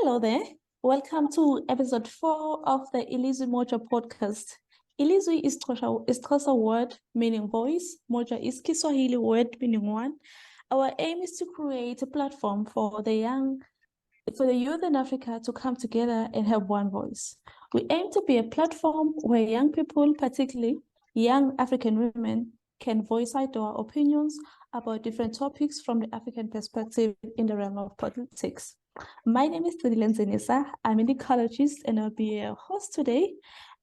Hello there. Welcome to episode 4 of the Ilizwi Moja podcast. Ilizwi is Xhosa word meaning voice. Moja is Kiswahili word meaning one. Our aim is to create a platform for the youth in Africa to come together and have one voice. We aim to be a platform where young people, particularly young African women, can voice out their opinions about different topics from the African perspective in the realm of politics. My name is Ilizwi Moja. I'm an ecologist and I'll be a host today.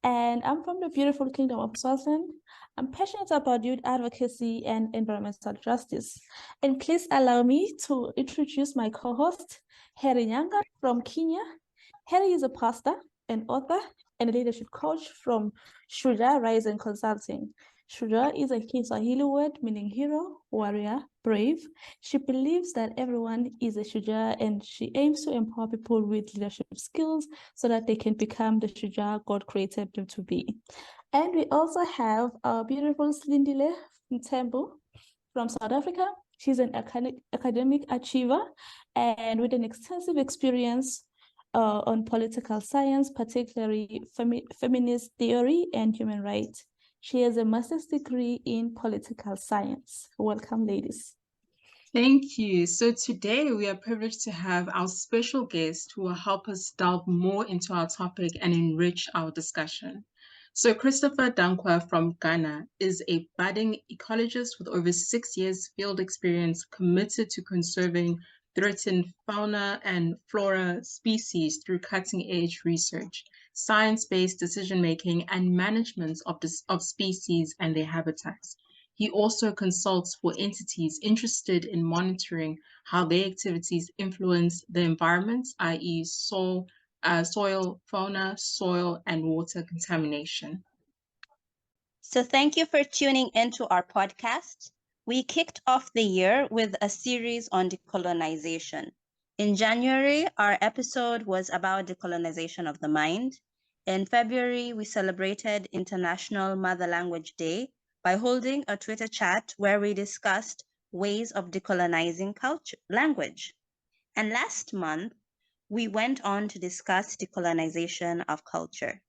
And I'm from the beautiful kingdom of Swaziland. I'm passionate about youth advocacy and environmental justice. And please allow me to introduce my co-host, Harry Nyanga from Kenya. Harry is a pastor, an author, and a leadership coach from Shujaa Rising Consulting. Shujaa is a Kiswahili word meaning hero, warrior, brave. She believes that everyone is a Shujaa and she aims to empower people with leadership skills so that they can become the Shujaa God created them to be. And we also have our beautiful Slindile Mthembu from South Africa. She's an academic achiever and with an extensive experience on political science, particularly feminist theory and human rights. She has a master's degree in political science. Welcome, ladies. Thank you. So today we are privileged to have our special guest who will help us delve more into our topic and enrich our discussion. So Christopher Dankwa from Ghana is a budding ecologist with over 6 years field experience committed to conserving threatened fauna and flora species through cutting-edge research, science-based decision-making, and management of species and their habitats. He also consults for entities interested in monitoring how their activities influence the environment, i.e. soil, fauna, soil, and water contamination. So thank you for tuning into our podcast. We kicked off the year with a series on decolonization. In January, our episode was about decolonization of the mind. In February, we celebrated International Mother Language Day by holding a Twitter chat where we discussed ways of decolonizing language. And last month, we went on to discuss decolonization of culture.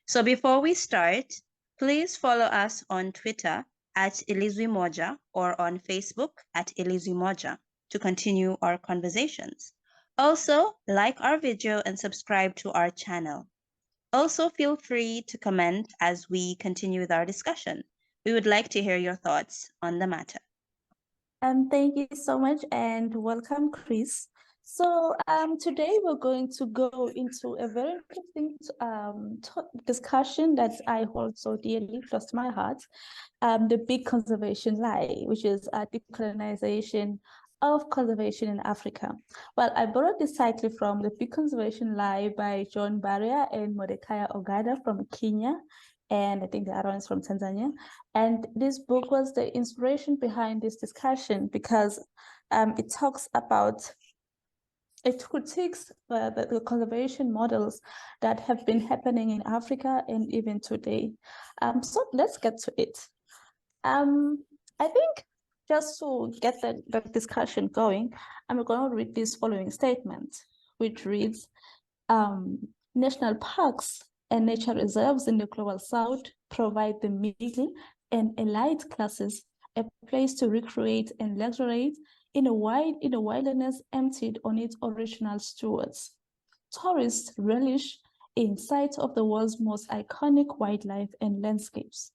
So before we start, please follow us on Twitter at Ilizwi Moja or on Facebook at Ilizwi Moja to continue our conversations. Also, like our video and subscribe to our channel. Also, feel free to comment as we continue with our discussion. We would like to hear your thoughts on the matter. Thank you so much and welcome, Chris. So today we're going to go into a very interesting discussion that I hold so dearly close to my heart, the big conservation lie, which is decolonization of conservation in Africa. Well, I borrowed this title from The Big Conservation Lie by John Barrier and Mordecai Ogada from Kenya, and I think the other one is from Tanzania. And this book was the inspiration behind this discussion because it talks about, it critiques the conservation models that have been happening in Africa and even today. So let's get to it. I think just to get the discussion going, I'm going to read this following statement, which reads, national parks and nature reserves in the global south provide the middle and elite classes a place to recreate and luxuriate in a wilderness emptied on its original stewards. Tourists relish in sight of the world's most iconic wildlife and landscapes.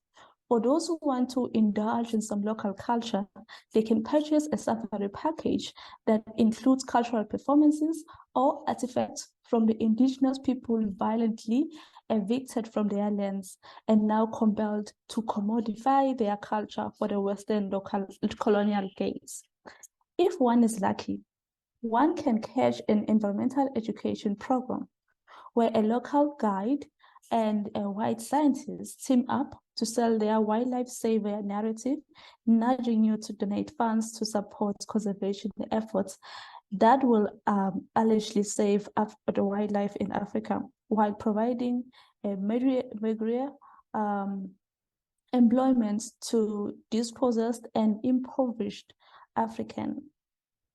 For those who want to indulge in some local culture, they can purchase a safari package that includes cultural performances or artifacts from the indigenous people violently evicted from their lands and now compelled to commodify their culture for the Western colonial gaze. If one is lucky, one can catch an environmental education program where a local guide and a white scientist team up to sell their wildlife savior narrative, nudging you to donate funds to support conservation efforts that will allegedly save the wildlife in Africa while providing a meagre employment to dispossessed and impoverished African.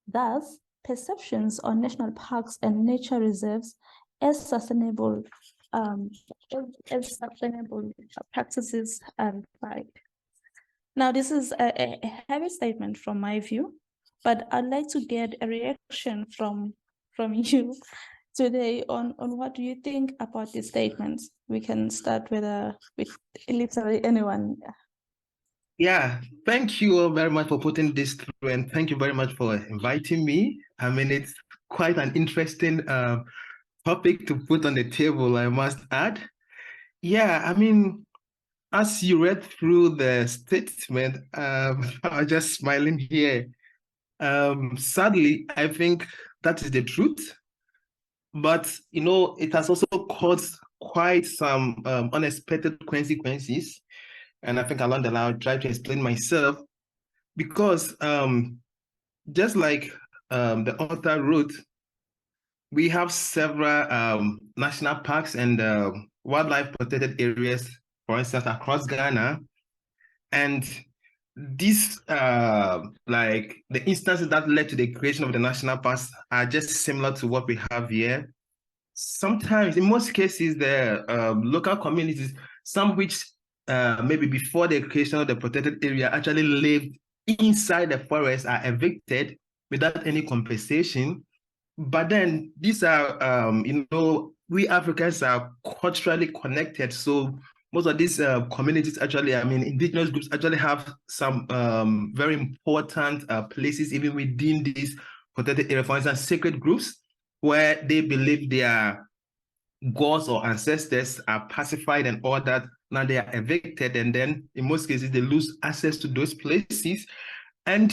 Thus, perceptions on national parks and nature reserves as sustainable practices are required. Now, this is a heavy statement from my view, but I'd like to get a reaction from you today on what do you think about these statements. We can start with literally anyone. Yeah, thank you very much for putting this through, and thank you very much for inviting me. I mean, it's quite an interesting topic to put on the table, I must add. Yeah, I mean, as you read through the statement, I was just smiling here. Sadly, I think that is the truth. But, you know, it has also caused quite some unexpected consequences. And I think along the line, I'll try to explain myself because just like the author wrote, we have several national parks and wildlife protected areas, for instance, across Ghana. And these, like the instances that led to the creation of the national parks are just similar to what we have here. Sometimes, in most cases, the local communities, some which maybe before the creation of the protected area actually lived inside the forest, are evicted without any compensation. But then these are, you know, we Africans are culturally connected. So most of these communities actually, I mean, indigenous groups actually have some very important places even within these protected areas. For instance, sacred groups where they believe their gods or ancestors are pacified and all that. Now they are evicted, and then in most cases they lose access to those places. And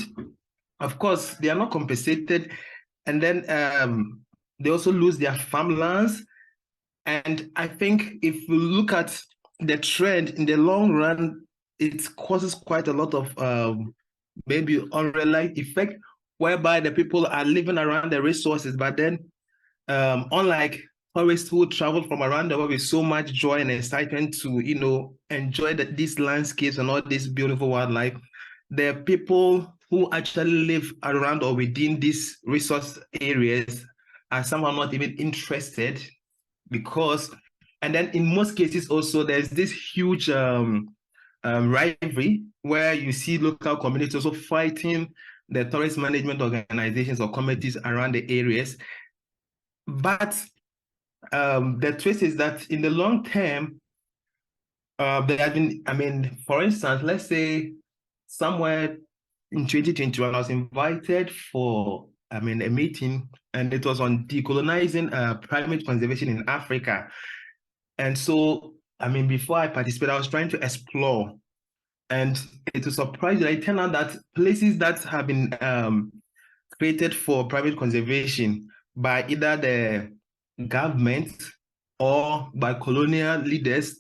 of course, they are not compensated. And then they also lose their farmlands. And I think if we look at the trend in the long run, it causes quite a lot of maybe unrealized effect, whereby the people are living around the resources, but then unlike tourists who travel from around the world with so much joy and excitement to, you know, enjoy these landscapes and all this beautiful wildlife, the people who actually live around or within these resource areas are somehow not even interested because, and then in most cases also there's this huge rivalry where you see local communities also fighting the tourist management organizations or committees around the areas. But the twist is that in the long term, there have been, I mean, for instance, let's say somewhere in 2021, I was invited for, I mean, a meeting, and it was on decolonizing primate conservation in Africa. And so, I mean, before I participated, I was trying to explore. And it was surprising. It turned out that places that have been created for private conservation by either the government or by colonial leaders,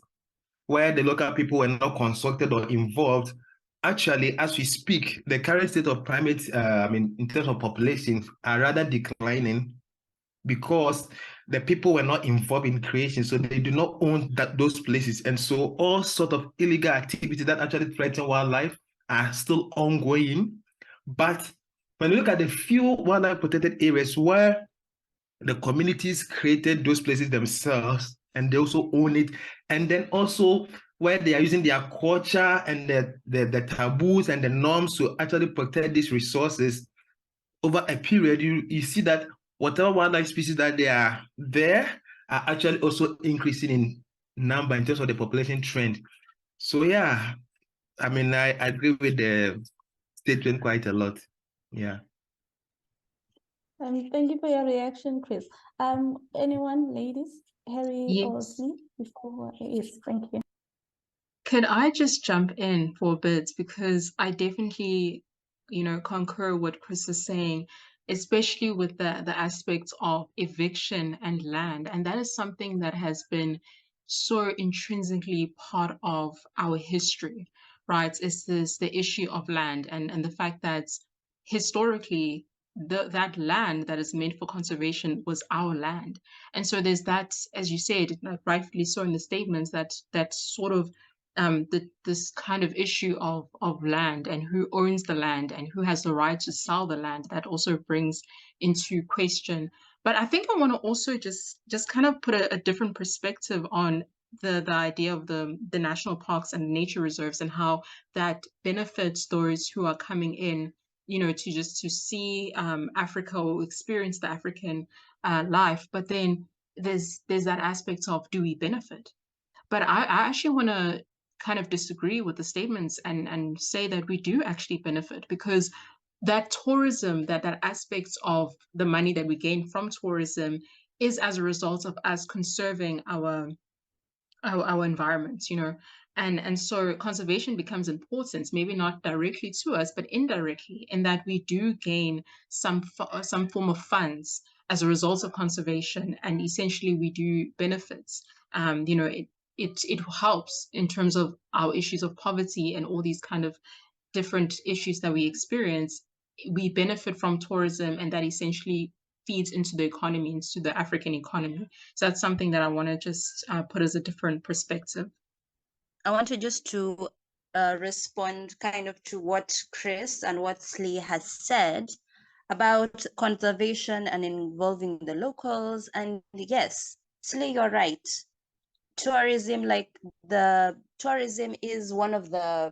where the local people were not consulted or involved. Actually, as we speak, the current state of primates, I mean, in terms of population, are rather declining because the people were not involved in creation, so they do not own those places. And so all sort of illegal activities that actually threaten wildlife are still ongoing. But when you look at the few wildlife protected areas where the communities created those places themselves and they also own it, and then also where they are using their culture and the taboos and the norms to actually protect these resources over a period, you see that whatever wildlife species that they are there are actually also increasing in number in terms of the population trend. So yeah, I mean, I agree with the statement quite a lot. Yeah. Thank you for your reaction, Chris. Anyone, ladies, Harry or Yes. Slee, before? Yes, thank you. Could I just jump in for a bit? Because I definitely, concur what Chris is saying, especially with the aspects of eviction and land. And that is something that has been so intrinsically part of our history, right? It's the issue of land and the fact that historically that land that is meant for conservation was our land. And so there's that, as you said, like rightfully so in the statements, that sort of this kind of issue of land and who owns the land and who has the right to sell the land, that also brings into question. But I think I want to also just kind of put a different perspective on the idea of the national parks and nature reserves and how that benefits those who are coming in, to see Africa or experience the African life. But then there's that aspect of, do we benefit? But I actually want to kind of disagree with the statements and say that we do actually benefit, because that tourism, that aspect of the money that we gain from tourism is as a result of us conserving our environment, and so conservation becomes important, maybe not directly to us, but indirectly, in that we do gain some form of funds as a result of conservation, and essentially we do benefits. It helps in terms of our issues of poverty and all these kind of different issues that we experience. We benefit from tourism, and that essentially feeds into the economy, into the African economy. So that's something that I want to just put as a different perspective. I wanted just to respond kind of to what Chris and what Slee has said about conservation and involving the locals. And yes, Slee, you're right. Tourism, the tourism is one of the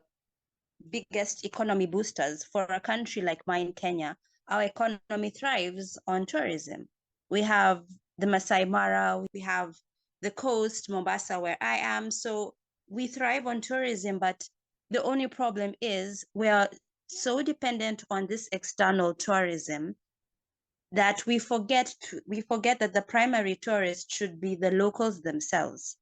biggest economy boosters for a country like mine, Kenya. Our economy thrives on tourism. We have the Masai Mara, we have the coast, Mombasa, where I am. So we thrive on tourism, but the only problem is we are so dependent on this external tourism that we forget that the primary tourists should be the locals themselves.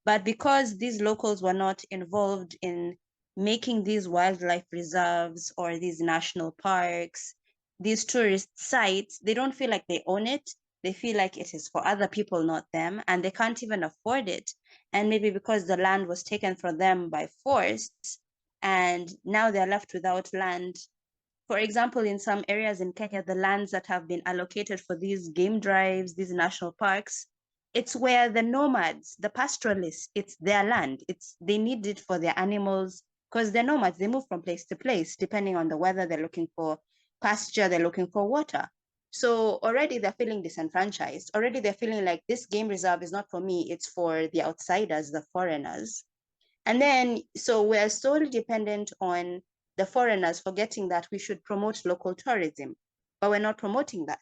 But because these locals were not involved in making these wildlife reserves or these national parks, these tourist sites, they don't feel like they own it. They feel like it is for other people, not them, and they can't even afford it. And maybe because the land was taken from them by force, and now they're left without land. For example, in some areas in Kenya, the lands that have been allocated for these game drives, these national parks, it's where the nomads, the pastoralists, it's their land. They need it for their animals, because they're nomads. They move from place to place, depending on the weather. They're looking for pasture, they're looking for water. So already they're feeling disenfranchised. Already they're feeling like this game reserve is not for me, it's for the outsiders, the foreigners. And then, so we're solely dependent on the foreigners, forgetting that we should promote local tourism, but we're not promoting that.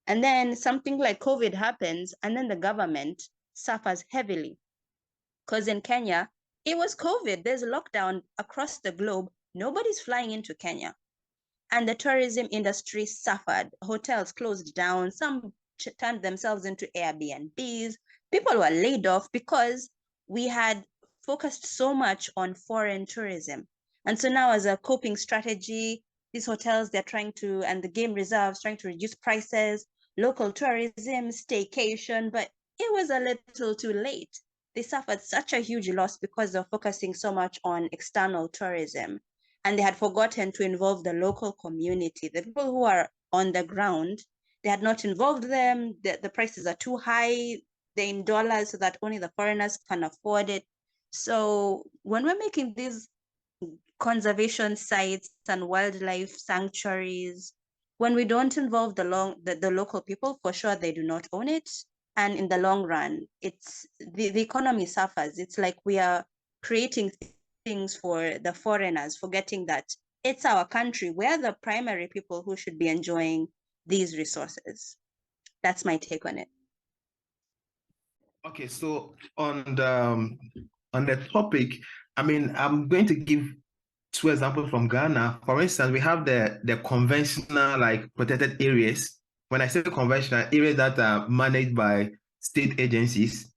And then something like COVID happens, and then the government suffers heavily. Because in Kenya, it was COVID. There's a lockdown across the globe. Nobody's flying into Kenya. And the tourism industry suffered. Hotels closed down. Some turned themselves into Airbnbs. People were laid off because we had focused so much on foreign tourism. And so now, as a coping strategy, these hotels, they're trying to, and the game reserves, trying to reduce prices, local tourism, staycation, but it was a little too late. They suffered such a huge loss because they're focusing so much on external tourism. And they had forgotten to involve the local community, the people who are on the ground. They had not involved them. The prices are too high. They're in dollars so that only the foreigners can afford it. So when we're making these conservation sites and wildlife sanctuaries, when we don't involve the local people, for sure they do not own it. And in the long run, it's the economy suffers. It's like we are creating things for the foreigners, forgetting that it's our country. We're the primary people who should be enjoying these resources. That's my take on it. Okay, so on the topic, I mean, I'm going to give two examples from Ghana. For instance, we have the conventional, like, protected areas. When I say conventional, areas that are managed by state agencies,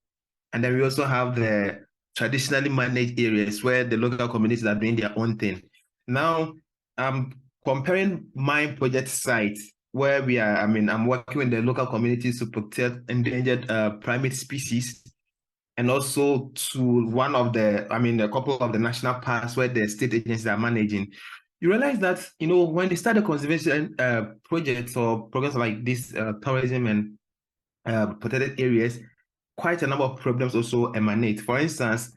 and then we also have the traditionally managed areas where the local communities are doing their own thing. Now, I'm comparing my project site where I'm working with the local communities to protect endangered primate species, and also to a couple of the national parks where the state agencies are managing. You realize that, when they start a conservation projects or programs like this, tourism and protected areas, quite a number of problems also emanate. For instance,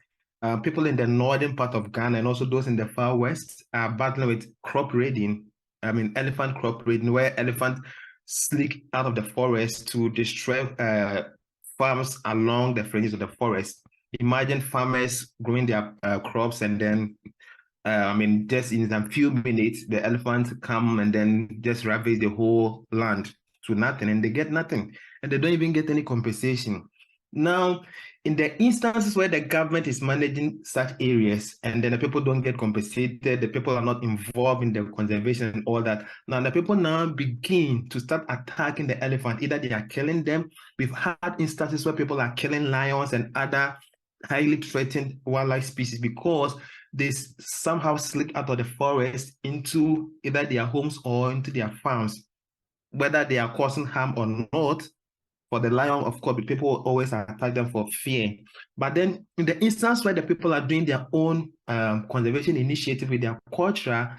people in the northern part of Ghana and also those in the far west are battling with crop raiding. I mean, elephant crop raiding, where elephants sneak out of the forest to destroy farms along the fringes of the forest. Imagine farmers growing their crops and then I mean, just in a few minutes, the elephants come and then just ravage the whole land to nothing, and they get nothing, and they don't even get any compensation. Now, in the instances where the government is managing such areas and then the people don't get compensated, the people are not involved in the conservation and all that. Now, the people now begin to start attacking the elephant. Either they are killing them. We've had instances where people are killing lions and other highly threatened wildlife species because they somehow slip out of the forest into either their homes or into their farms, whether they are causing harm or not. For the lion, of course, people always attack them for fear. But then in the instance where the people are doing their own conservation initiative with their culture,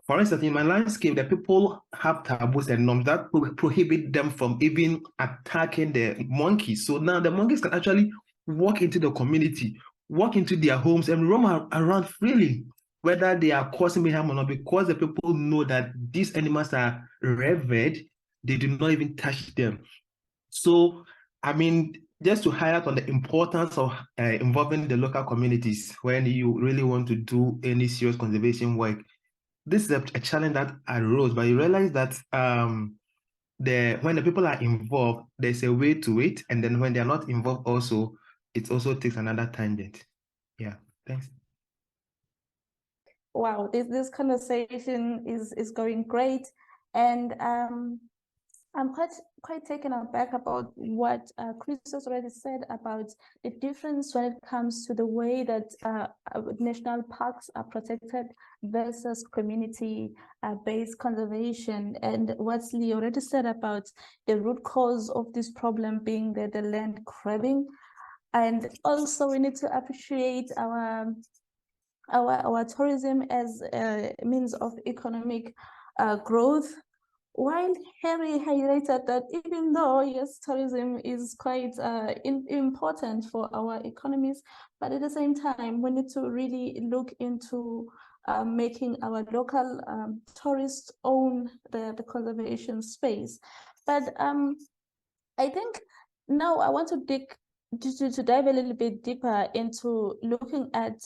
for instance, in my landscape, the people have taboos and norms that prohibit them from even attacking the monkeys. So now the monkeys can actually walk into the community, walk into their homes, and roam around freely, whether they are causing me harm or not, because the people know that these animals are revered. They do not even touch them. So, I mean, just to highlight on the importance of involving the local communities when you really want to do any serious conservation work, this is a challenge that arose, but you realize that when the people are involved, there's a way to it, and then when they're not involved, also it also takes another tangent. Yeah, thanks. Wow, this conversation is going great, and I'm quite taken aback about what Chris has already said about the difference when it comes to the way that national parks are protected versus community-based conservation, and what Lee already said about the root cause of this problem being the land grabbing. And also we need to appreciate our tourism as a means of economic growth. While Harry highlighted that even though, yes, tourism is quite important for our economies, but at the same time, we need to really look into making our local tourists own the conservation space. But I think now I want to dive a little bit deeper into looking at,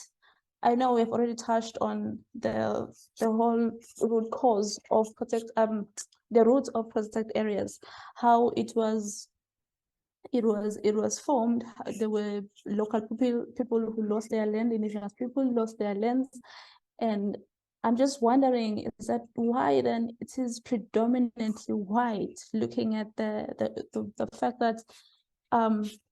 I know we've already touched on the whole root cause of the roots of protected areas, how it was formed. There were local people who lost their land, indigenous people lost their lands, and I'm just wondering, is that why then it is predominantly white? Looking at the fact that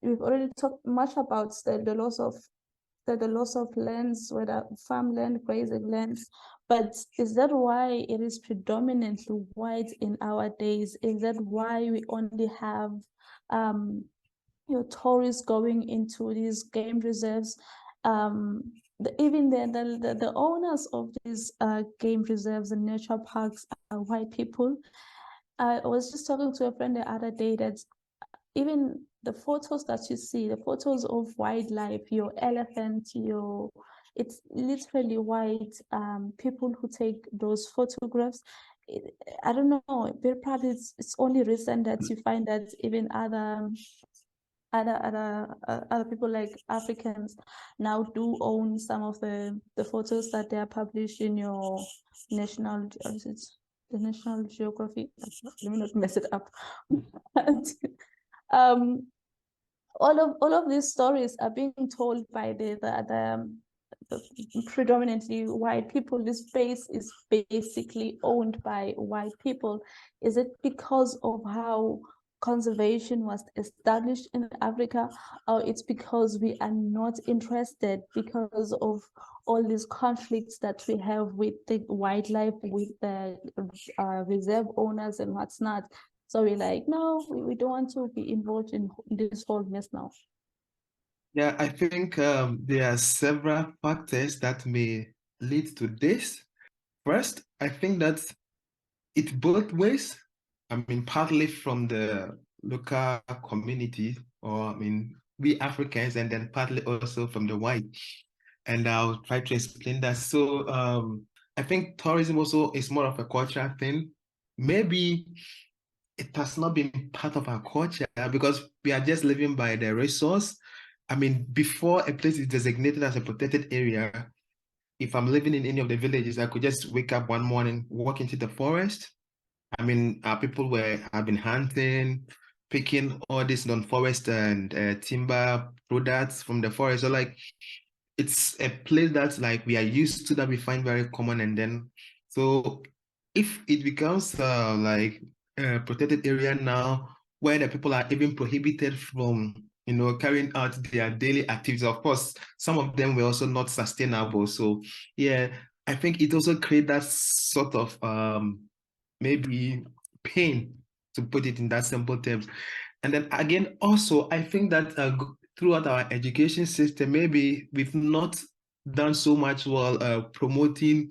we've already talked much about the loss of lands, whether farmland, grazing lands, but is that why it is predominantly white in our days? Is that why we only have tourists going into these game reserves? Even the owners of these game reserves and nature parks are white people. I was just talking to a friend the other day that even the photos that you see, the photos of wildlife, your elephant, it's literally white. People who take those photographs, I don't know, but probably it's only recent that you find that even other people like Africans now do own some of the photos that they are published in your national, the National Geography. Let me not mess it up. All of these stories are being told by the predominantly white people. This space is basically owned by white people. Is it because of how conservation was established in Africa, or it's because we are not interested because of all these conflicts that we have with the wildlife, with the reserve owners and what's not? So we're like, no, we don't want to be involved in this whole mess now. Yeah, I think there are several factors that may lead to this. First, I think that it's both ways. I mean, partly from the local community, or I mean, we Africans, and then partly also from the white. and I'll try to explain that. So I think tourism also is more of a cultural thing. Maybe it has not been part of our culture because we are just living by the resource. I mean, before a place is designated as a protected area, if I'm living in any of the villages, I could just wake up one morning, walk into the forest. I mean, people have been hunting, picking all these non-forest and timber products from the forest. So like it's a place that's like we are used to, that we find very common, and then so if it becomes like a protected area now where the people are even prohibited from carrying out their daily activities, of course some of them were also not sustainable. So yeah, I think it also create that sort of maybe pain, to put it in that simple terms. And then again, also, I think that throughout our education system, maybe we've not done so much well promoting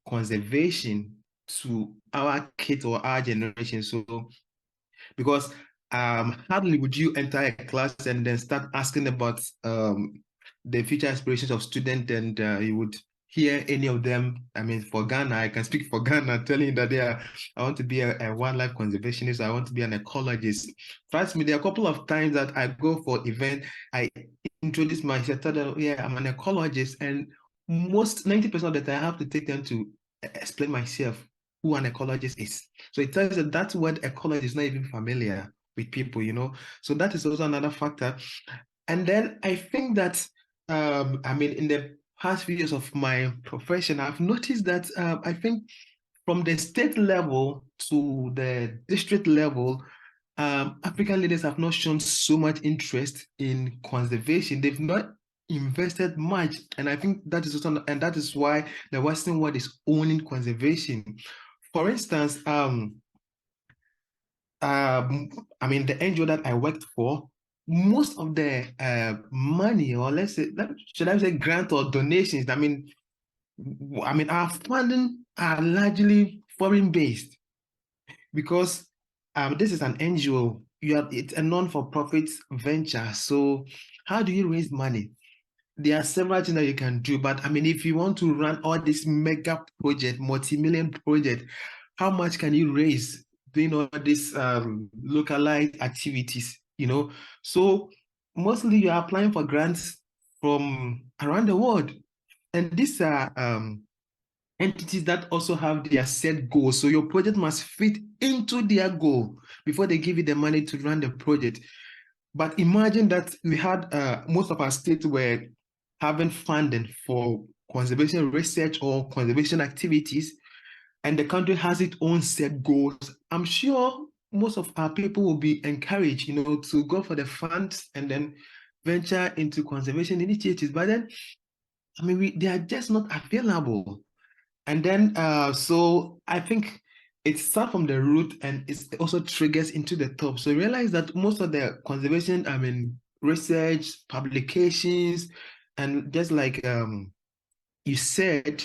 conservation to our kids or our generation. So because hardly would you enter a class and then start asking about the future aspirations of students, and you would hear any of them. I mean, for Ghana, I can speak for Ghana, telling you that I want to be a wildlife conservationist, I want to be an ecologist. Trust me, there are a couple of times that I go for event, I introduce myself, tell them, yeah, I'm an ecologist, and most 90% of the time I have to take them to explain myself who an ecologist is. So it tells that that word ecology is not even familiar with people. So that is also another factor. And then I think that, I mean, in the past few years of my profession, I've noticed that I think from the state level to the district level, African leaders have not shown so much interest in conservation. They've not invested much, and I think that is also, and that is why the Western world is owning conservation. For instance, I mean, the NGO that I worked for, most of the money, or let's say, should I say grant or donations, I mean, our funding are largely foreign based, because this is an NGO. It's a non-for-profit venture. So how do you raise money? There are several things that you can do, but I mean, if you want to run all this mega project, multi-million project, how much can you raise doing all these localized activities? So mostly you are applying for grants from around the world, and these are entities that also have their set goals. So your project must fit into their goal before they give you the money to run the project. But imagine that we had most of our states were having funding for conservation research or conservation activities, and the country has its own set goals. I'm sure most of our people will be encouraged, to go for the funds and then venture into conservation initiatives. But then, I mean, they are just not available. And then, so I think it starts from the root and it also triggers into the top. So realize that most of the conservation, I mean, research, publications, and just like you said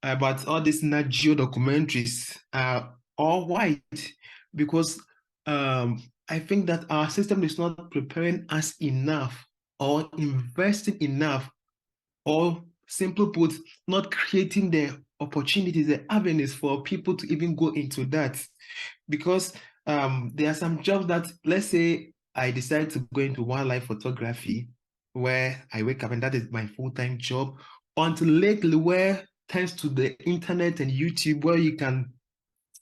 about all these Nat Geo documentaries are all white, because I think that our system is not preparing us enough or investing enough, or simply put, not creating the opportunities, the avenues for people to even go into that. Because there are some jobs that, let's say I decide to go into wildlife photography, where I wake up and that is my full-time job, until lately, where thanks to the internet and YouTube, where you can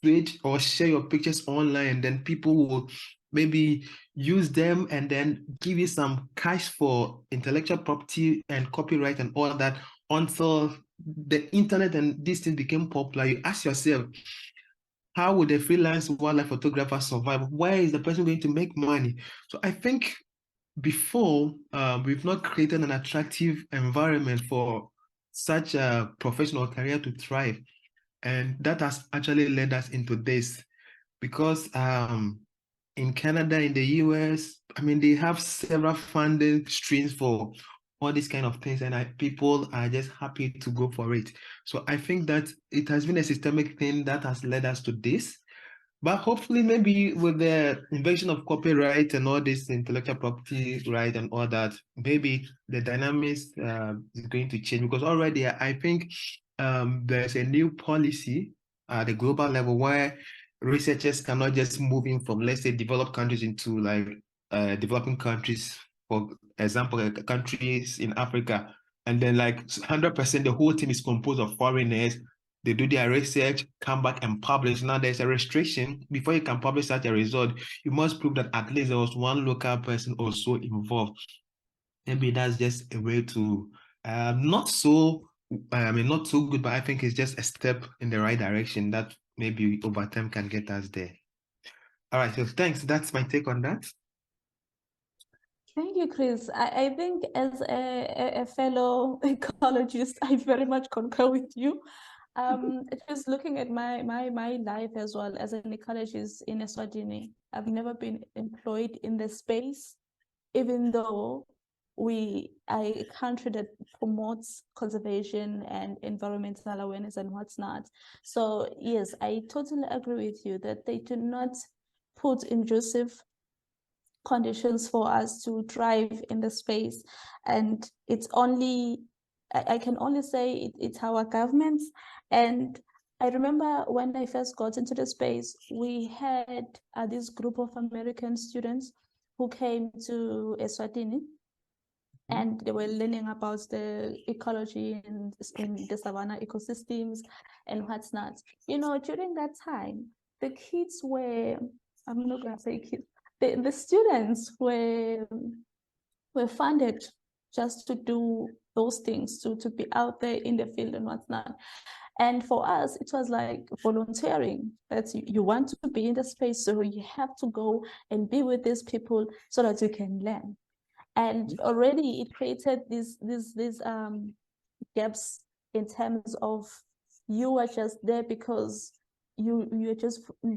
create or share your pictures online, and then people will maybe use them and then give you some cash for intellectual property and copyright and all that, until the internet and this thing became popular. You ask yourself, how would a freelance wildlife photographer survive? Where is the person going to make money? So I think before, we've not created an attractive environment for such a professional career to thrive. And that has actually led us into this, because in Canada, in the US, I mean, they have several funding streams for all these kind of things, and people are just happy to go for it. So I think that it has been a systemic thing that has led us to this. But hopefully, maybe with the invention of copyright and all this intellectual property right and all that, maybe the dynamics is going to change, because already I think there's a new policy at the global level where researchers cannot just move in from, let's say, developed countries into like developing countries, for example, countries in Africa, and then like 100% the whole team is composed of foreigners. They do their research, come back and publish. Now there's a restriction. Before you can publish such a result, you must prove that at least there was one local person also involved. Maybe that's just a way to not so not so good, but I think it's just a step in the right direction that maybe over time can get us there. All right, so thanks. That's my take on that. Thank you, Chris. I think as a fellow ecologist, I very much concur with you. Just looking at my life as well as an ecologist in Eswatini, I've never been employed in the space, even though we are a country that promotes conservation and environmental awareness and what's not. So yes, I totally agree with you that they do not put intrusive conditions for us to thrive in the space. And it's only, I can only say it's our governments. And I remember when I first got into the space, we had this group of American students who came to Eswatini, and they were learning about the ecology in the savanna ecosystems and what's not. You know, during that time, the kids were, I'm not going to say kids, the students were funded just to do those things, to be out there in the field and what's not. And for us, it was like volunteering. That you want to be in the space, so you have to go and be with these people so that you can learn. And already it created these gaps in terms of you are just there because you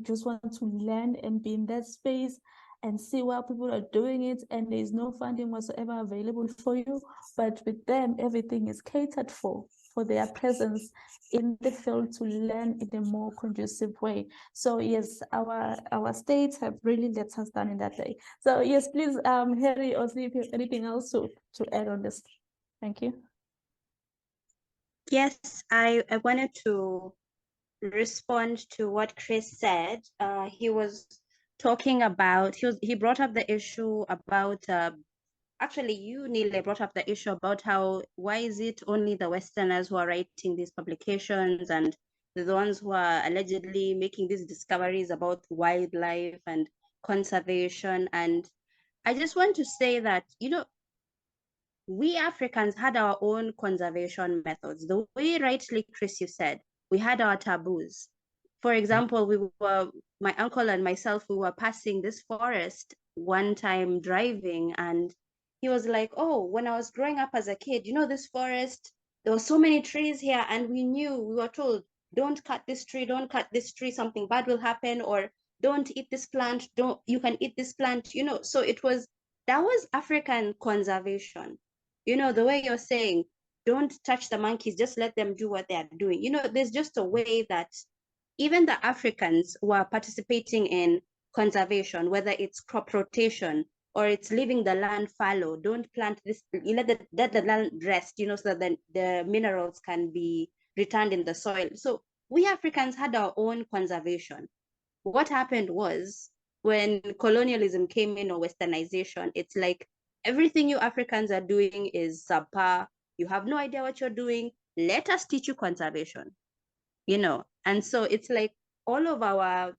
just want to learn and be in that space and see while people are doing it, and there's no funding whatsoever available for you. But with them, everything is catered for their presence in the field to learn in a more conducive way. So yes, our states have really let us down in that way. So yes, please, Harry, or see if you have anything else to add on this. Thank you. Yes, I wanted to respond to what Chris said. He was talking about, he brought up the issue about, actually you, Nile, brought up the issue about how, why is it only the Westerners who are writing these publications and the ones who are allegedly making these discoveries about wildlife and conservation? And I just want to say that, you know, we Africans had our own conservation methods. The way rightly, Chris, you said, we had our taboos. For example, my uncle and myself, we were passing this forest one time driving, and he was like, oh, when I was growing up as a kid, you know, this forest, there were so many trees here, and we were told, don't cut this tree, don't cut this tree, something bad will happen, or don't eat this plant, you can eat this plant, you know. So that was African conservation. You know, the way you're saying, don't touch the monkeys, just let them do what they are doing. You know, there's just a way that even the Africans who are participating in conservation, whether it's crop rotation or it's leaving the land fallow, don't plant this, you let the land rest, you know, so that the minerals can be returned in the soil. So we Africans had our own conservation. What happened was, when colonialism came in, or westernization, it's like everything you Africans are doing is subpar. You have no idea what you're doing. Let us teach you conservation, you know. And so it's like all of our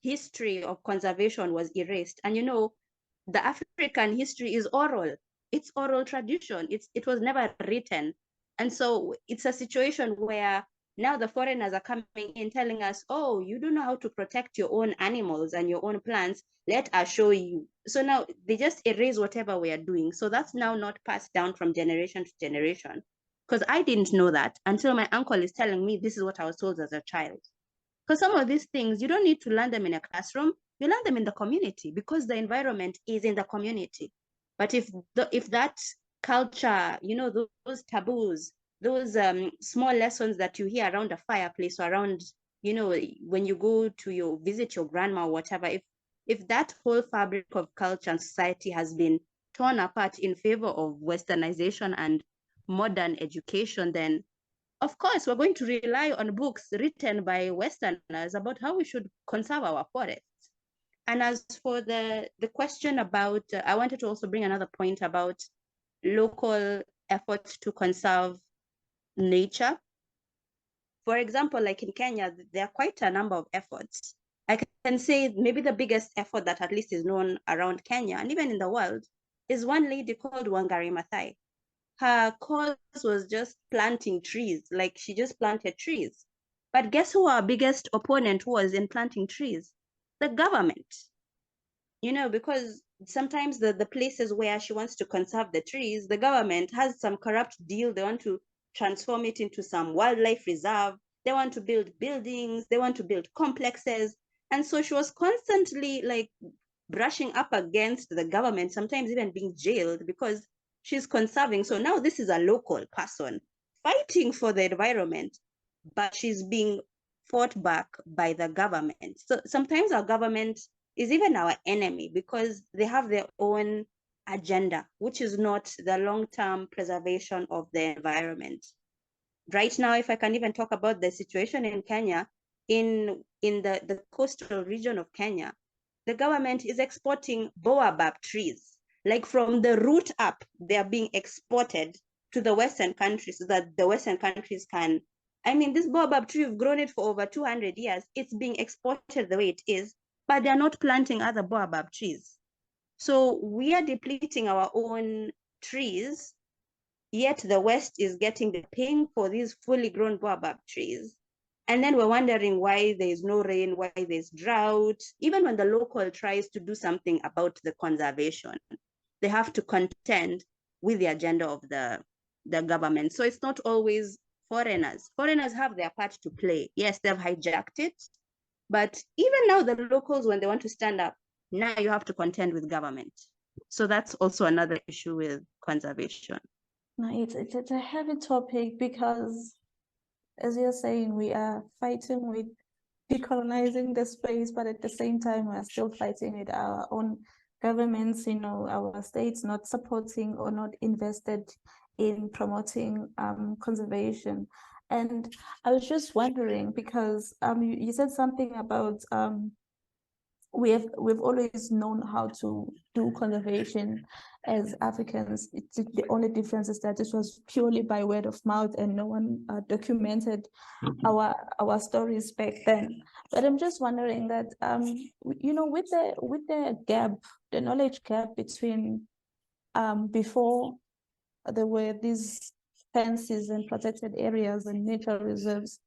history of conservation was erased. And you know, the African history is oral. It's oral tradition. It was never written. And so it's a situation where now the foreigners are coming in telling us, oh, you don't know how to protect your own animals and your own plants. Let us show you. So now they just erase whatever we are doing. So that's now not passed down from generation to generation. Because I didn't know that until my uncle is telling me this is what I was told as a child. Because some of these things, you don't need to learn them in a classroom. You learn them in the community because the environment is in the community. But if that culture, you know, those taboos, those small lessons that you hear around a fireplace or around you know, when you go to visit your grandma or whatever, if that whole fabric of culture and society has been torn apart in favor of westernization and modern education, then of course we're going to rely on books written by Westerners about how we should conserve our forests. And as for the question about, I wanted to also bring another point about local efforts to conserve nature. For example, like in Kenya, there are quite a number of efforts. I can say maybe the biggest effort that at least is known around Kenya and even in the world is one lady called Wangari Maathai. Her cause was just planting trees, like she just planted trees. But guess who our biggest opponent was in planting trees? The government. You know, because sometimes the places where she wants to conserve the trees, the government has some corrupt deal. They want to transform it into some wildlife reserve. They want to build buildings. They want to build complexes. And so she was constantly like brushing up against the government, sometimes even being jailed because she's conserving. So now this is a local person fighting for the environment, but she's being fought back by the government. So sometimes our government is even our enemy because they have their own agenda, which is not the long-term preservation of the environment. Right now, if I can even talk about the situation in Kenya, in the coastal region of Kenya, the government is exporting baobab trees. Like from the root up, they are being exported to the Western countries so that the Western countries can, I mean, this baobab tree, we've grown it for over 200 years. It's being exported the way it is, but they're not planting other baobab trees. So we are depleting our own trees, yet the West is getting the paying for these fully grown baobab trees. And then we're wondering why there's no rain, why there's drought. Even when the local tries to do something about the conservation, they have to contend with the agenda of the government. So it's not always foreigners. Foreigners have their part to play. Yes, they've hijacked it. But even now, the locals, when they want to stand up, now you have to contend with government. So that's also another issue with conservation. No, it's a heavy topic because, as you're saying, we are fighting with decolonizing the space, but at the same time, we are still fighting with our own governments, you know, our states not supporting or not invested in promoting conservation. And I was just wondering because you said something about we've always known how to do conservation as Africans. The only difference is that this was purely by word of mouth and no one documented our stories back then. But I'm just wondering that you know, with the gap, the knowledge gap between before there were these fences and protected areas and nature reserves,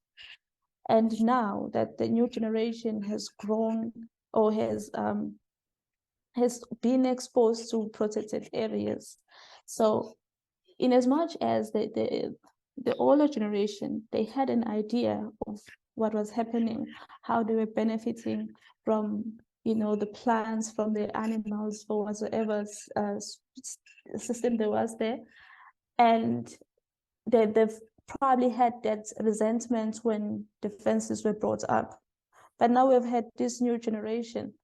and now that the new generation has grown or has been exposed to protected areas. So in as much as the older generation, they had an idea of what was happening, how they were benefiting from, you know, the plants, from the animals, for whatsoever system there was there. And they've probably had that resentment when the fences were brought up. But now we've had this new generation.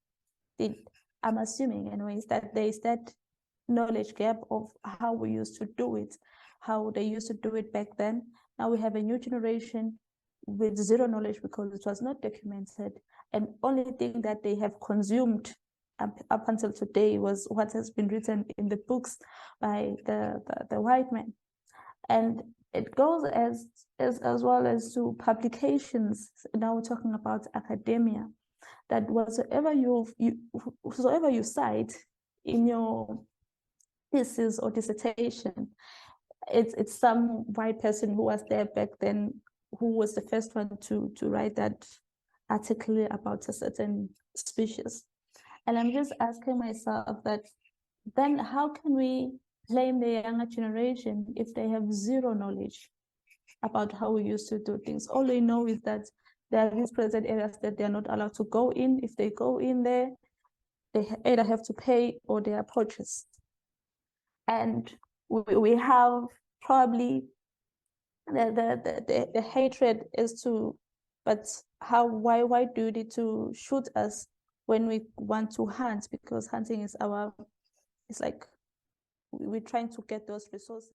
I'm assuming anyways that there is that knowledge gap of how we used to do it, how they used to do it back then. Now we have a new generation with zero knowledge because it was not documented. And only thing that they have consumed up until today was what has been written in the books by the white man. And it goes as well as to publications. Now we're talking about academia, that whatsoever you cite in your thesis or dissertation, it's some white person who was there back then, who was the first one to write that article about a certain species. And I'm just asking myself that then how can we blame the younger generation if they have zero knowledge about how we used to do things? All they know is that there are these present areas that they're not allowed to go in. If they go in there, they either have to pay or they are poachers. And we have probably the hatred is to, but why do you need to shoot us when we want to hunt? Because hunting is it's like we're trying to get those resources.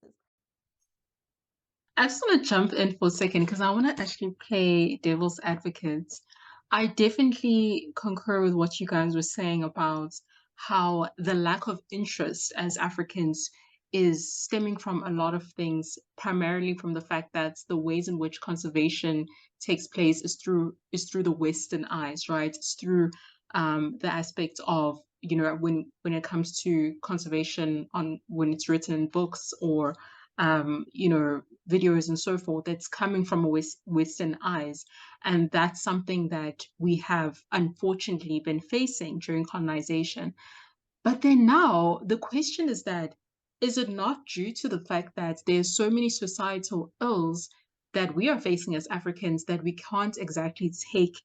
I just want to jump in for a second because I want to actually play devil's advocate. I definitely concur with what you guys were saying about how the lack of interest as Africans is stemming from a lot of things, primarily from the fact that the ways in which conservation takes place is through the Western eyes, right? It's through the aspect of, you know, when it comes to conservation on when it's written in books or you know, videos and so forth, that's coming from a Western eyes. And that's something that we have unfortunately been facing during colonization. But then now the question is that, is it not due to the fact that there's so many societal ills that we are facing as Africans that we can't exactly take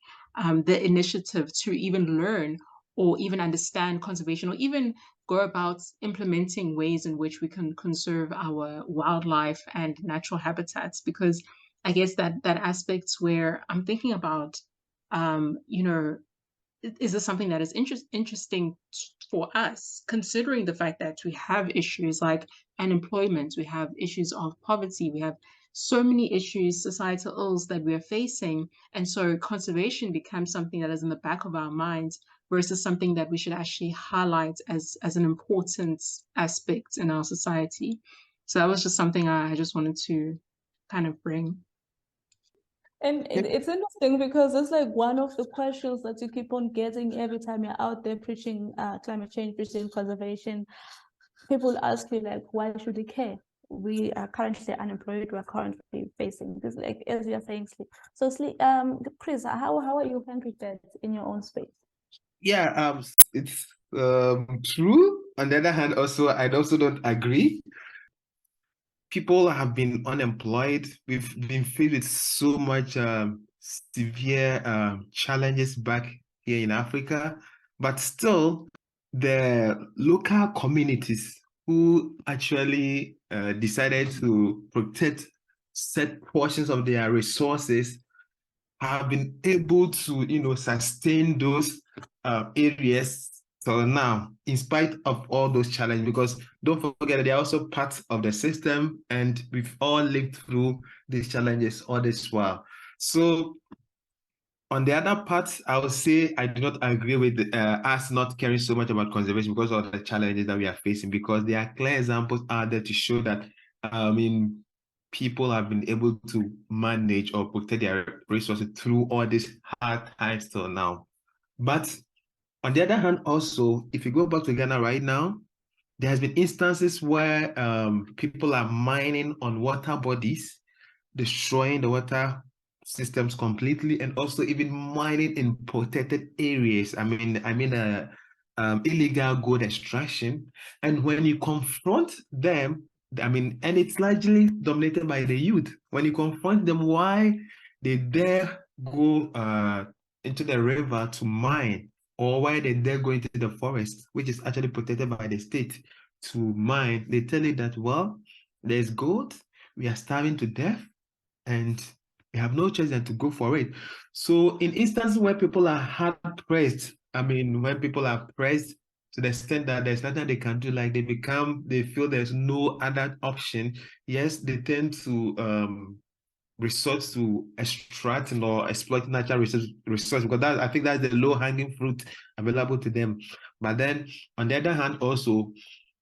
the initiative to even learn or even understand conservation or even go about implementing ways in which we can conserve our wildlife and natural habitats? Because I guess that aspects where I'm thinking about, you know, is this something that is interesting for us, considering the fact that we have issues like unemployment, we have issues of poverty, we have so many issues, societal ills that we are facing. And so conservation becomes something that is in the back of our minds versus something that we should actually highlight as an important aspect in our society. So that was just something I just wanted to kind of bring. And it's interesting because it's like one of the questions that you keep on getting every time you're out there preaching climate change, preaching conservation. People ask you like, why should we care? We are currently unemployed. We're currently facing this, like as you're saying, sleep. So, sleep. Chris, how are you handling that in your own space? Yeah, it's true. On the other hand, also, I also don't agree. People have been unemployed. We've been faced with so much severe challenges back here in Africa, but still, the local communities who actually decided to protect set portions of their resources have been able to, sustain those areas till now, in spite of all those challenges. Because don't forget that they're also part of the system, and we've all lived through these challenges all this while. So, on the other part, I would say I do not agree with us not caring so much about conservation because of the challenges that we are facing. Because there are clear examples out there to show that, people have been able to manage or protect their resources through all these hard times till now. But on the other hand, also, if you go back to Ghana right now, there has been instances where people are mining on water bodies, destroying the water systems completely, and also even mining in protected areas. I mean, illegal gold extraction. And when you confront them, and it's largely dominated by the youth. When you confront them, why they dare go into the river to mine, or why they dare go into the forest, which is actually protected by the state, to mine, they tell you that, well, there's gold, we are starving to death, and we have no choice than to go for it. So in instances where people are hard pressed, when people are pressed to the extent that there's nothing they can do, like they feel there's no other option, yes, they tend to resort to extracting or exploiting natural resources, because I think that's the low-hanging fruit available to them. But then on the other hand, also,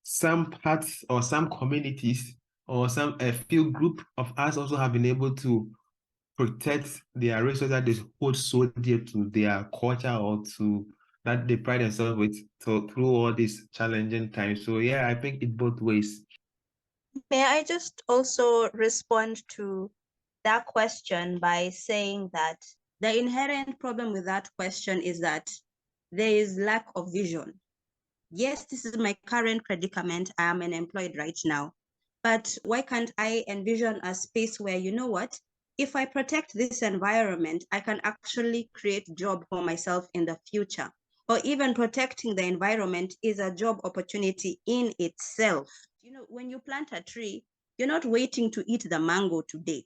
some parts or some communities or a few group of us also have been able to protect their resources that they hold so dear to their culture, or to that they pride themselves with, through all these challenging times. So yeah, I think it both ways. May I just also respond to that question by saying that the inherent problem with that question is that there is lack of vision. Yes, this is my current predicament. I am unemployed right now. But why can't I envision a space where, you know what, if I protect this environment, I can actually create job for myself in the future? Or even protecting the environment is a job opportunity in itself. You know, when you plant a tree, you're not waiting to eat the mango today.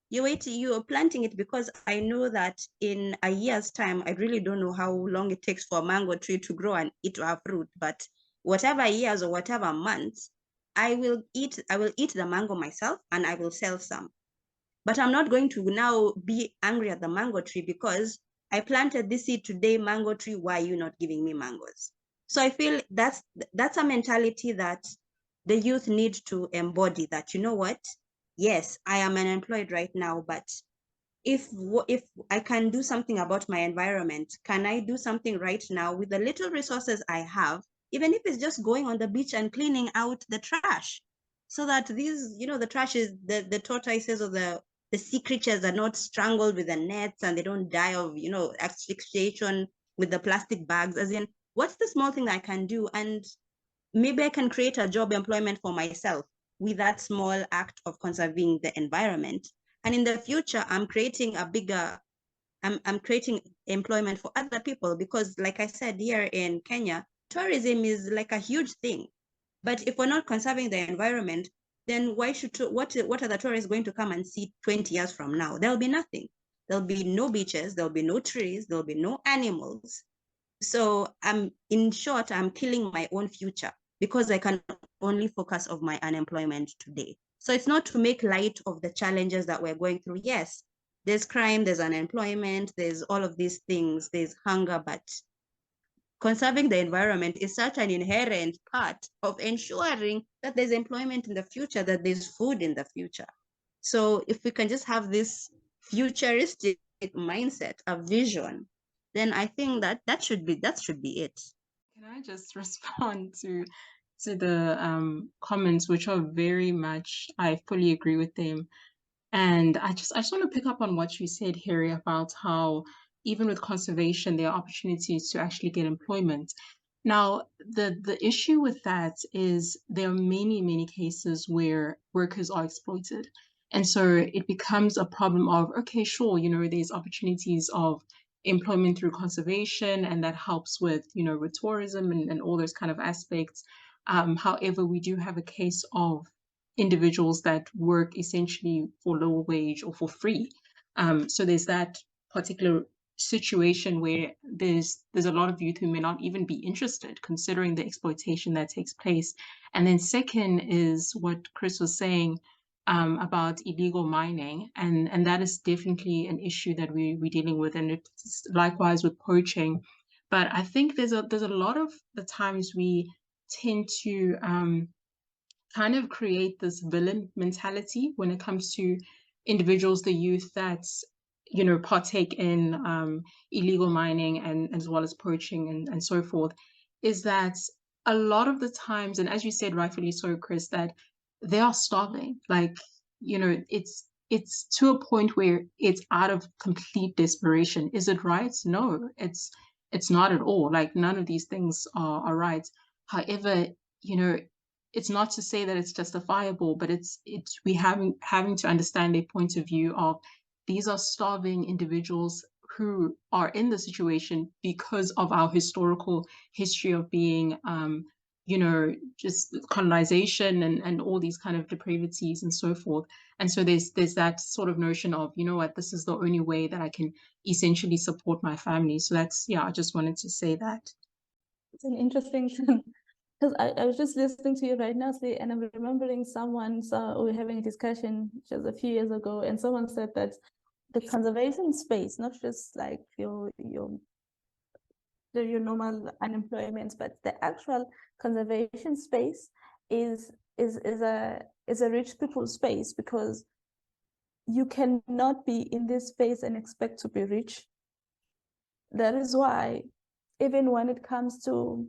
You're planting it because I know that in a year's time, I really don't know how long it takes for a mango tree to grow and it to have fruit, but whatever years or whatever months, I will eat the mango myself and I will sell some. But I'm not going to now be angry at the mango tree because I planted this seed today, mango tree, why are you not giving me mangoes? So I feel that's a mentality that the youth need to embody, that, you know what? Yes, I am unemployed right now, but if I can do something about my environment, can I do something right now with the little resources I have, even if it's just going on the beach and cleaning out the trash, so that these, the trash is the tortoises or the sea creatures are not strangled with the nets and they don't die of, asphyxiation with the plastic bags. As in, what's the small thing that I can do? And maybe I can create a job employment for myself with that small act of conserving the environment. And in the future, I'm creating I'm creating employment for other people, because like I said, here in Kenya, tourism is like a huge thing. But if we're not conserving the environment, then what are the tourists going to come and see 20 years from now? There'll be nothing. There'll be no beaches, there'll be no trees, there'll be no animals. So in short, I'm killing my own future because I can only focus on my unemployment today. So it's not to make light of the challenges that we're going through. Yes, there's crime, there's unemployment, there's all of these things, there's hunger, but conserving the environment is such an inherent part of ensuring that there's employment in the future, that there's food in the future. So if we can just have this futuristic mindset, a vision, then I think that should be it. Can I just respond to the comments, which are very much, I fully agree with them. And I just want to pick up on what you said, Harry, about how even with conservation, there are opportunities to actually get employment. Now, the issue with that is there are many, many cases where workers are exploited. And so it becomes a problem of, okay, sure, there's opportunities of employment through conservation, and that helps with tourism and all those kind of aspects. However, we do have a case of individuals that work essentially for lower wage or for free. So there's that particular situation where there's a lot of youth who may not even be interested, considering the exploitation that takes place. And then second is what Chris was saying about illegal mining, and that is definitely an issue that we're dealing with, and it's likewise with poaching. But I think there's a lot of the times we tend to kind of create this villain mentality when it comes to individuals, the youth that partake in illegal mining and as well as poaching and so forth, is that a lot of the times, and as you said rightfully so, Chris, that they are starving. Like, it's to a point where it's out of complete desperation. Is it right? No, it's not at all. Like, none of these things are right. However, it's not to say that it's justifiable, but it's we having to understand a point of view of these are starving individuals who are in the situation because of our historical history of being just colonization and all these kind of depravities and so forth. And so there's that sort of notion of, what, this is the only way that I can essentially support my family. So that's, I just wanted to say that. It's an interesting because I was just listening to you right now, and I'm remembering we were having a discussion just a few years ago, and someone said that the conservation space, not just like your normal unemployment, but the actual conservation space is a rich people space, because you cannot be in this space and expect to be rich. That is why even when it comes to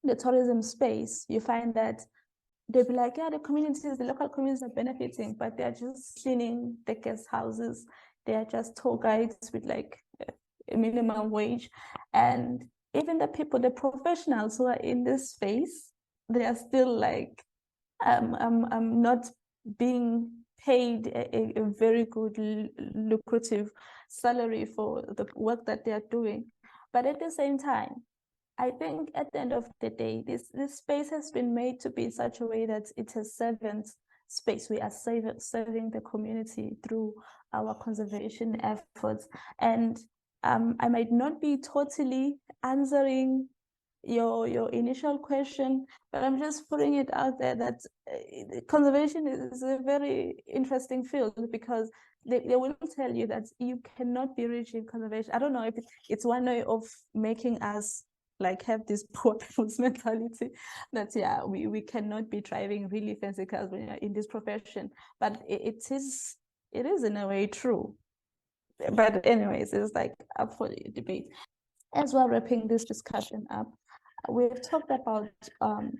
the tourism space, you find that they'll be like, yeah, the local communities are benefiting, but they're just cleaning the guest houses. They are just tour guides with like a minimum wage. And even the professionals who are in this space, they are still like, I'm not being paid a very good, lucrative salary for the work that they are doing. But at the same time, I think at the end of the day, this space has been made to be in such a way that it has servants space. We are serving the community through our conservation efforts. And I might not be totally answering your initial question, but I'm just putting it out there that conservation is a very interesting field, because they will tell you that you cannot be rich in conservation. I don't know if it's one way of making us like have this poor people's mentality that we cannot be driving really fancy cars when you're in this profession, but it is in a way true. But anyways, it's like up for debate. As we're wrapping this discussion up, we've talked about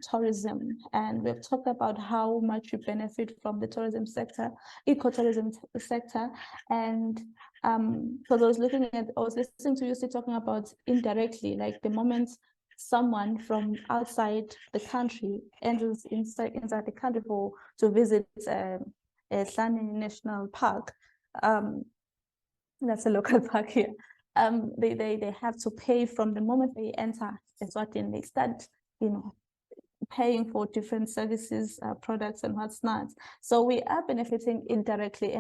tourism, and we've talked about how much we benefit from the tourism sector, ecotourism sector. And because I was listening to you say talking about indirectly, like the moment someone from outside the country enters inside the country to visit a Hlane National Park, that's a local park here. They have to pay from the moment they enter Eswatini. They start, paying for different services, products, and what's not. So we are benefiting indirectly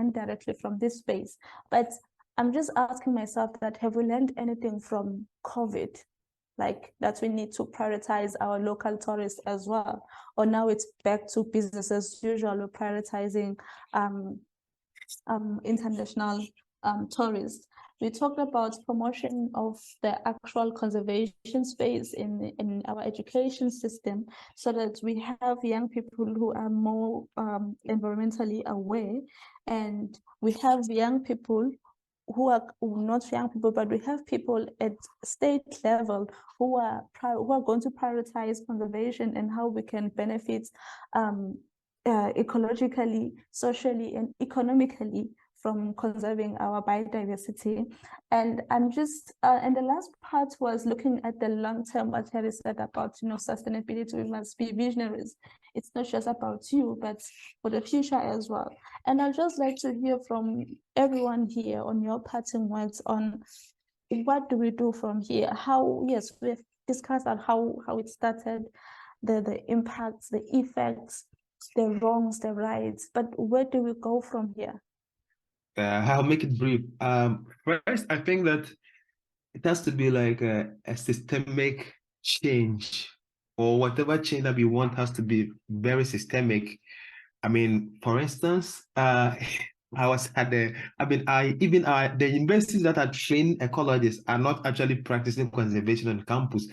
from this space. But I'm just asking myself that, have we learned anything from COVID? Like that we need to prioritize our local tourists as well, or now it's back to business as usual, we're prioritizing international tourists. We talked about promotion of the actual conservation space in our education system, so that we have young people who are more environmentally aware, and we have young people who are not young people, but we have people at state level who are going to prioritize conservation and how we can benefit ecologically, socially, and economically from conserving our biodiversity. And I'm just, and the last part was looking at the long-term, what Harry said about, sustainability. We must be visionaries. It's not just about you, but for the future as well. And I'd just like to hear from everyone here on your parting words on what do we do from here? How, yes, we've discussed on how it started, the impacts, the effects, the wrongs, the rights, but where do we go from here? I'll make it brief. First, I think that it has to be like a systemic change, or whatever change that we want has to be very systemic. I mean, for instance, I was at the universities that are trained ecologists are not actually practicing conservation on campus.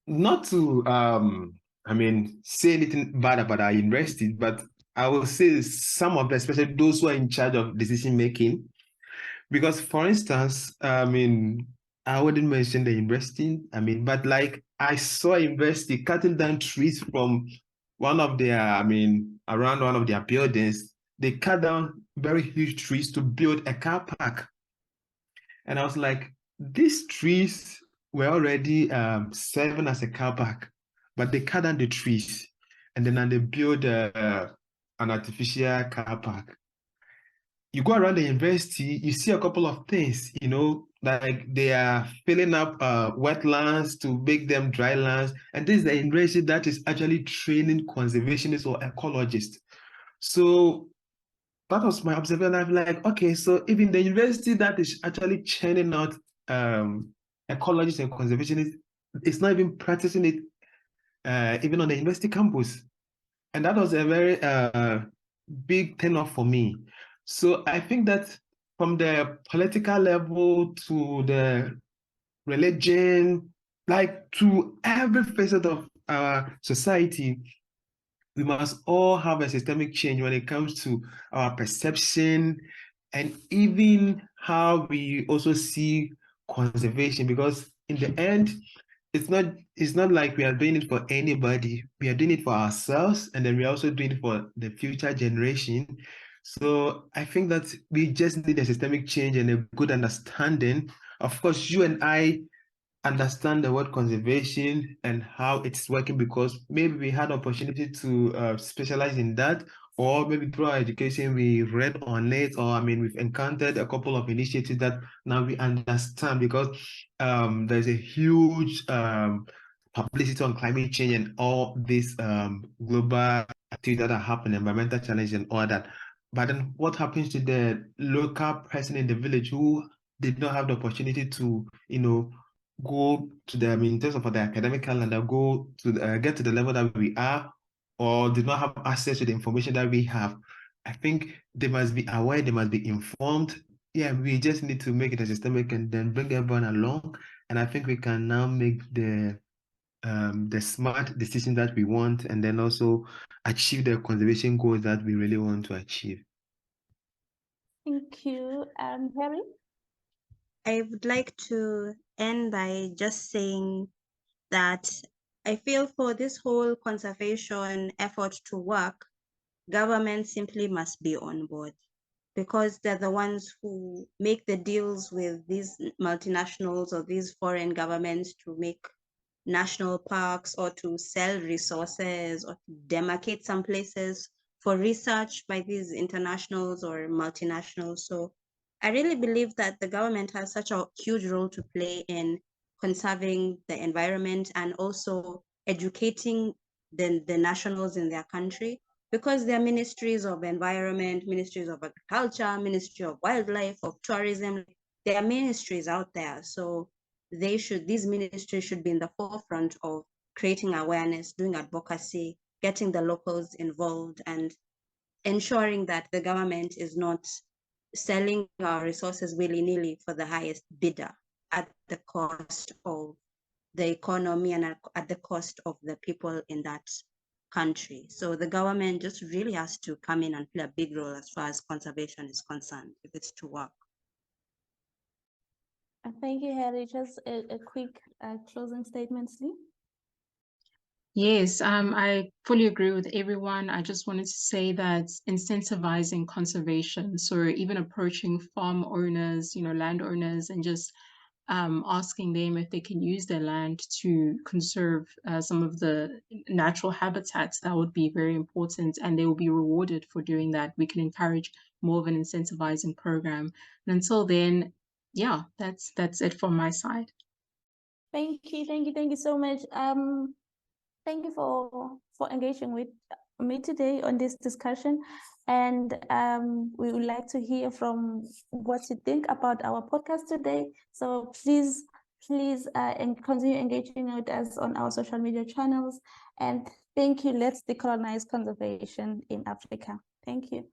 Not to say anything bad about our universities, but I will say some of them, especially those who are in charge of decision making. Because, for instance, I wouldn't mention the university, but like I saw a university cutting down trees from one of their, around one of their buildings. They cut down very huge trees to build a car park. And I was like, these trees were already serving as a car park, but they cut down the trees and then they build an artificial car park. You go around the university, you see a couple of things, like they are filling up wetlands to make them dry lands. And this is the university that is actually training conservationists or ecologists. So that was my observation. I'm like, okay, so even the university that is actually churning out ecologists and conservationists, it's not even practicing it even on the university campus. And that was a very big turn off for me. So I think that from the political level to the religion, like to every facet of our society, we must all have a systemic change when it comes to our perception and even how we also see conservation, because in the end, it's not like we are doing it for anybody. We are doing it for ourselves, and then we're also doing it for the future generation. So I think that we just need a systemic change and a good understanding. Of course, you and I understand the word conservation and how it's working because maybe we had opportunity to specialize in that, or maybe through our education we read on it, or we've encountered a couple of initiatives that now we understand, because there's a huge publicity on climate change and all these global activities that are happening, environmental challenges and all that. But then what happens to the local person in the village who did not have the opportunity to, go to the, in terms of the academic calendar, go to get to the level that we are, or did not have access to the information that we have? I think they must be aware, they must be informed. Yeah, we just need to make it a systemic and then bring everyone along. And I think we can now make the smart decision that we want, and then also achieve the conservation goals that we really want to achieve. Thank you. Harry? I would like to end by just saying that I feel for this whole conservation effort to work, government simply must be on board, because they're the ones who make the deals with these multinationals or these foreign governments to make national parks or to sell resources or to demarcate some places for research by these internationals or multinationals. So I really believe that the government has such a huge role to play in conserving the environment and also educating the nationals in their country, because there are ministries of environment, ministries of agriculture, ministry of wildlife, of tourism. There are ministries out there. So these ministries should be in the forefront of creating awareness, doing advocacy, getting the locals involved, and ensuring that the government is not selling our resources willy-nilly for the highest bidder at the cost of the economy and at the cost of the people in that country. So the government just really has to come in and play a big role as far as conservation is concerned, if it's to work. Thank you, Harry. Just a quick closing statement, Lee. Yes, I fully agree with everyone. I just wanted to say that incentivizing conservation, so even approaching farm owners, landowners, and just asking them if they can use their land to conserve some of the natural habitats, that would be very important, and they will be rewarded for doing that. We can encourage more of an incentivizing program. And until then, yeah, that's it from my side. Thank you so much. Thank you for engaging with me today on this discussion, and we would like to hear from what you think about our podcast today. So please and continue engaging with us on our social media channels. And thank you. Let's decolonize conservation in Africa. Thank you.